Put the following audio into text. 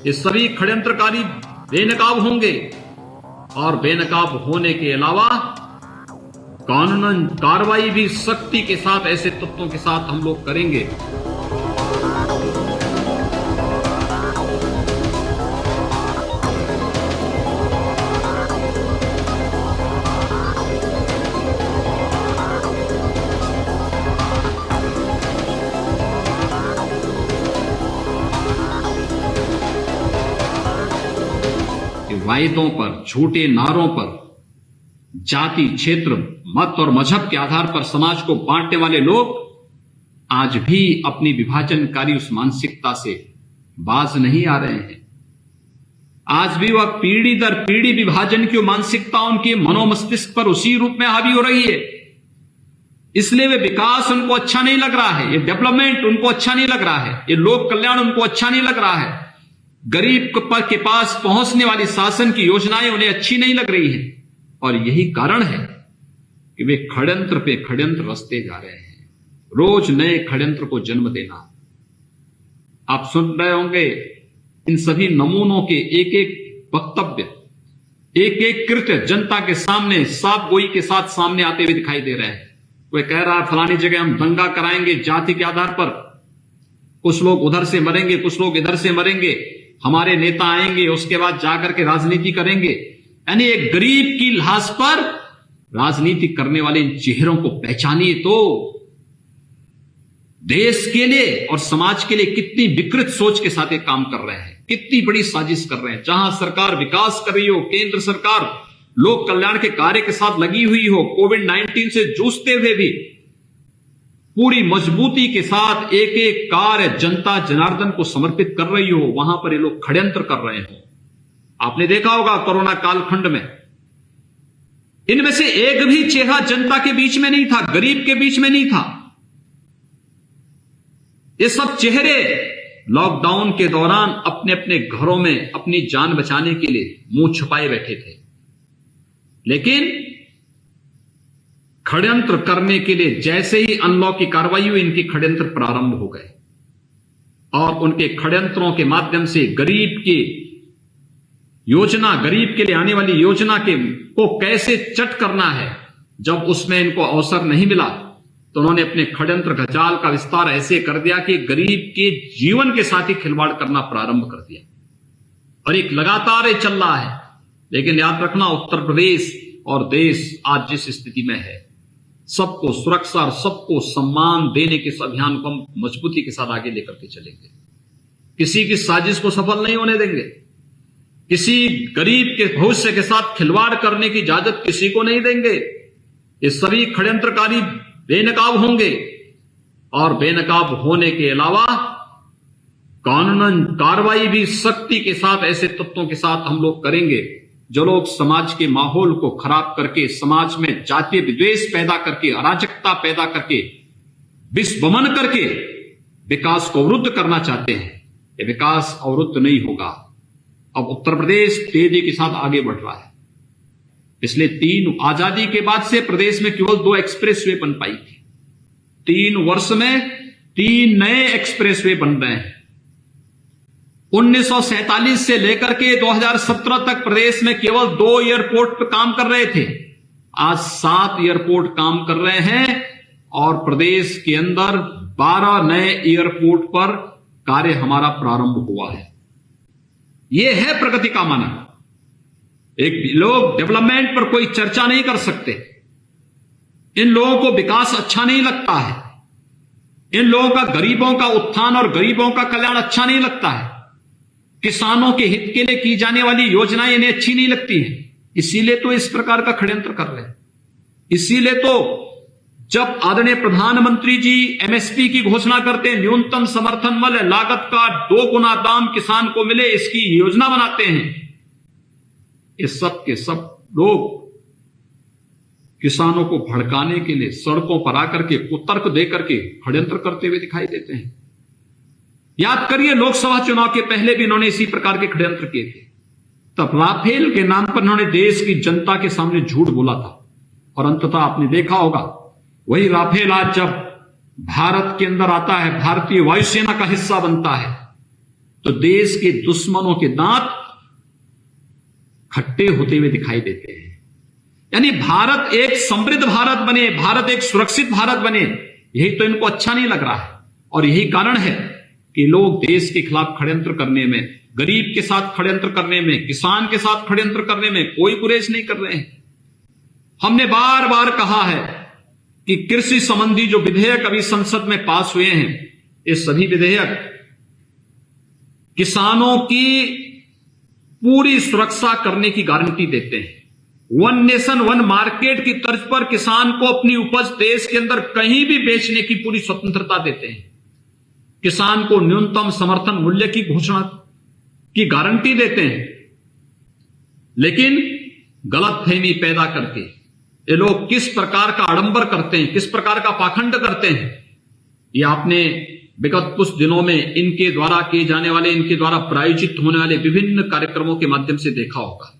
ये सभी षड्यंत्रकारी बेनकाब होंगे और बेनकाब होने के अलावा कानूनन कार्रवाई भी सख्ती के साथ ऐसे तत्वों के साथ हम लोग करेंगे। वायदों पर, झूठे नारों पर, जाति, क्षेत्र, मत और मजहब के आधार पर समाज को बांटने वाले लोग आज भी अपनी विभाजनकारी उस मानसिकता से बाज नहीं आ रहे हैं। आज भी वह पीढ़ी दर पीढ़ी विभाजन की मानसिकता उनके मनोमस्तिष्क पर उसी रूप में हावी हो रही है। इसलिए वे विकास उनको अच्छा नहीं लग रहा है, ये डेवलपमेंट उनको अच्छा नहीं लग रहा है, ये लोक कल्याण उनको अच्छा नहीं लग रहा है। गरीब के पास पहुंचने वाली शासन की योजनाएं उन्हें अच्छी नहीं लग रही हैं और यही कारण है कि वे षड्यंत्र पे षड्यंत्र रचते जा रहे हैं, रोज नए षड्यंत्र को जन्म देना। आप सुन रहे होंगे इन सभी नमूनों के एक एक वक्तव्य, एक एक कृत्य जनता के सामने साफ गोई के साथ सामने आते हुए दिखाई दे रहे हैं। कोई कह रहा है फलानी जगह हम दंगा कराएंगे जाति के आधार पर, कुछ लोग उधर से मरेंगे, कुछ लोग इधर से मरेंगे, हमारे नेता आएंगे उसके बाद जाकर के राजनीति करेंगे। यानी एक गरीब की लाश पर राजनीति करने वाले इन चेहरों को पहचानिए तो देश के लिए और समाज के लिए कितनी विकृत सोच के साथ एक काम कर रहे हैं, कितनी बड़ी साजिश कर रहे हैं। जहां सरकार विकास कर रही हो, केंद्र सरकार लोक कल्याण के कार्य के साथ लगी हुई हो, कोविड-19 से जूझते हुए भी पूरी मजबूती के साथ एक एक कार्य जनता जनार्दन को समर्पित कर रही हो, वहां पर ये लोग षड्यंत्र कर रहे हो। आपने देखा होगा कोरोना कालखंड में इनमें से एक भी चेहरा जनता के बीच में नहीं था, गरीब के बीच में नहीं था। ये सब चेहरे लॉकडाउन के दौरान अपने अपने घरों में अपनी जान बचाने के लिए मुंह छुपाए बैठे थे, लेकिन षड्यंत्र करने के लिए जैसे ही अनलॉक की कार्रवाई हुई, इनके षड्यंत्र प्रारंभ हो गए और उनके षड्यंत्रों के माध्यम से गरीब की योजना, गरीब के लिए आने वाली योजना को कैसे चट करना है, जब उसमें इनको अवसर नहीं मिला तो उन्होंने अपने षड्यंत्र का जाल का विस्तार ऐसे कर दिया कि गरीब के जीवन के साथ ही खिलवाड़ करना प्रारंभ कर दिया और एक लगातार ये चल रहा है। लेकिन याद रखना, उत्तर प्रदेश और देश आज जिस स्थिति में है, सबको सुरक्षा और सबको सम्मान देने के इस अभियान को हम मजबूती के साथ आगे लेकर के चलेंगे। किसी की साजिश को सफल नहीं होने देंगे, किसी गरीब के भविष्य के साथ खिलवाड़ करने की इजाजत किसी को नहीं देंगे। ये सभी षड्यंत्रकारी बेनकाब होंगे और बेनकाब होने के अलावा कानूनन कार्रवाई भी सख्ती के साथ ऐसे तत्वों के साथ हम लोग करेंगे जो लोग समाज के माहौल को खराब करके, समाज में जातीय विद्वेष पैदा करके, अराजकता पैदा करके, विस्वमन करके विकास को अवरुद्ध करना चाहते हैं। ये विकास अवरुद्ध नहीं होगा। अब उत्तर प्रदेश तेजी के साथ आगे बढ़ रहा है। पिछले 3 आजादी के बाद से प्रदेश में केवल 2 एक्सप्रेसवे बन पाई थी। 3 वर्ष में 3 नए एक्सप्रेसवे बन रहे हैं। 1947 से लेकर के 2017 तक प्रदेश में केवल 2 एयरपोर्ट पर काम कर रहे थे, आज 7 एयरपोर्ट काम कर रहे हैं और प्रदेश के अंदर 12 नए एयरपोर्ट पर कार्य हमारा प्रारंभ हुआ है। यह है प्रगति का मानक। एक लोग डेवलपमेंट पर कोई चर्चा नहीं कर सकते, इन लोगों को विकास अच्छा नहीं लगता है, इन लोगों का गरीबों का उत्थान और गरीबों का कल्याण अच्छा नहीं लगता है, किसानों के हित के लिए की जाने वाली योजनाएं इन्हें अच्छी नहीं लगती हैं। इसीलिए तो इस प्रकार का षड्यंत्र कर रहे हैं। इसीलिए तो जब आदरणीय प्रधानमंत्री जी एमएसपी की घोषणा करते हैं, न्यूनतम समर्थन मूल्य लागत का 2 गुना दाम किसान को मिले, इसकी योजना बनाते हैं, ये सब के सब लोग किसानों को भड़काने के लिए सड़कों पर आकर के कुतर्क देकर के षड्यंत्र करते हुए दिखाई देते हैं। याद करिए, लोकसभा चुनाव के पहले भी इन्होंने इसी प्रकार के षड्यंत्र किए थे। तब राफेल के नाम पर इन्होंने देश की जनता के सामने झूठ बोला था और अंततः आपने देखा होगा वही राफेल आज जब भारत के अंदर आता है, भारतीय वायुसेना का हिस्सा बनता है, तो देश के दुश्मनों के दांत खट्टे होते हुए दिखाई देते हैं। यानी भारत एक समृद्ध भारत बने, भारत एक सुरक्षित भारत बने, यही तो इनको अच्छा नहीं लग रहा है। और यही कारण है कि लोग देश के खिलाफ षड्यंत्र करने में, गरीब के साथ षड्यंत्र करने में, किसान के साथ षड्यंत्र करने में कोई गुरेज नहीं कर रहे हैं। हमने बार बार कहा है कि कृषि संबंधी जो विधेयक अभी संसद में पास हुए हैं, ये सभी विधेयक किसानों की पूरी सुरक्षा करने की गारंटी देते हैं। वन नेशन वन मार्केट की तर्ज पर किसान को अपनी उपज देश के अंदर कहीं भी बेचने की पूरी स्वतंत्रता देते हैं। किसान को न्यूनतम समर्थन मूल्य की घोषणा की गारंटी देते हैं। लेकिन गलतफहमी पैदा करके ये लोग किस प्रकार का आडंबर करते हैं, किस प्रकार का पाखंड करते हैं, ये आपने विगत कुछ दिनों में इनके द्वारा किए जाने वाले, इनके द्वारा प्रायोजित होने वाले विभिन्न कार्यक्रमों के माध्यम से देखा होगा।